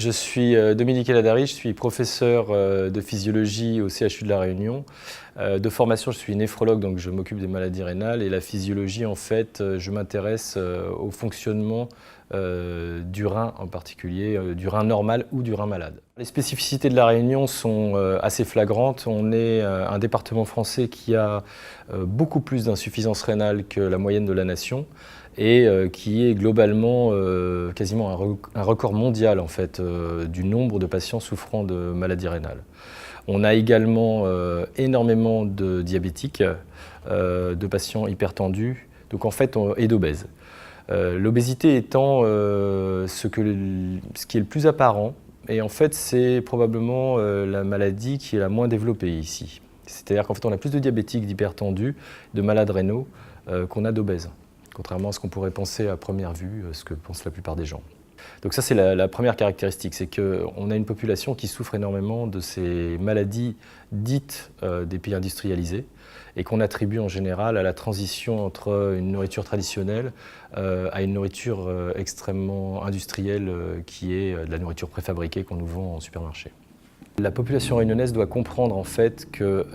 Je suis Dominique Eladari, je suis professeur de physiologie au CHU de La Réunion. De formation, je suis néphrologue, donc je m'occupe des maladies rénales. Et la physiologie, en fait, je m'intéresse au fonctionnement du rein en particulier, du rein normal ou du rein malade. Les spécificités de La Réunion sont assez flagrantes. On est un département français qui a beaucoup plus d'insuffisance rénale que la moyenne de la nation et qui est globalement quasiment un record mondial en fait, du nombre de patients souffrant de maladies rénales. On a également énormément de diabétiques, de patients hypertendus, donc en fait, et d'obèses. L'obésité étant ce qui est le plus apparent, et en fait c'est probablement la maladie qui est la moins développée ici. C'est-à-dire qu'en fait on a plus de diabétiques, d'hypertendus, de malades rénaux qu'on a d'obèses, contrairement à ce qu'on pourrait penser à première vue, ce que pensent la plupart des gens. Donc ça c'est la première caractéristique, c'est qu'on a une population qui souffre énormément de ces maladies dites des pays industrialisés et qu'on attribue en général à la transition entre une nourriture traditionnelle à une nourriture extrêmement industrielle qui est de la nourriture préfabriquée qu'on nous vend en supermarché. La population réunionnaise doit comprendre en fait que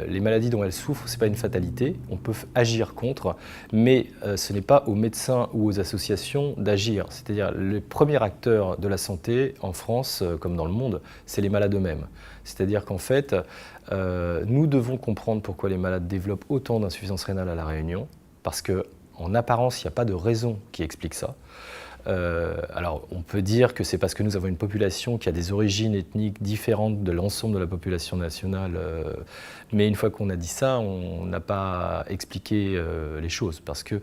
les maladies dont elle souffre, ce n'est pas une fatalité, on peut agir contre, mais ce n'est pas aux médecins ou aux associations d'agir. C'est-à-dire le premier acteur de la santé en France, comme dans le monde, c'est les malades eux-mêmes. C'est-à-dire qu'en fait, nous devons comprendre pourquoi les malades développent autant d'insuffisance rénale à La Réunion, parce qu'en apparence, il n'y a pas de raison qui explique ça. Alors, on peut dire que c'est parce que nous avons une population qui a des origines ethniques différentes de l'ensemble de la population nationale, mais une fois qu'on a dit ça, on n'a pas expliqué les choses, parce que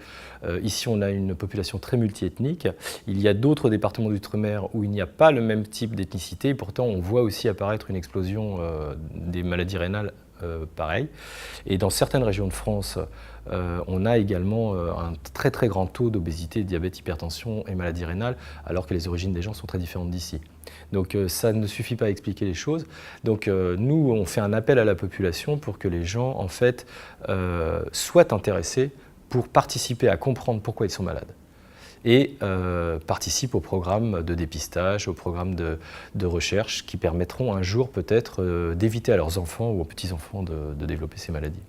ici on a une population très multiethnique. Il y a d'autres départements d'outre-mer où il n'y a pas le même type d'ethnicité, et pourtant on voit aussi apparaître une explosion des maladies rénales pareil. Et dans certaines régions de France, on a également un très très grand taux d'obésité, diabète, hypertension et maladies rénales, alors que les origines des gens sont très différentes d'ici. Donc ça ne suffit pas à expliquer les choses. Donc nous, on fait un appel à la population pour que les gens, en fait, soient intéressés pour participer à comprendre pourquoi ils sont malades et participent au programme de dépistage, au programme de recherche qui permettront un jour peut-être d'éviter à leurs enfants ou aux petits-enfants de développer ces maladies.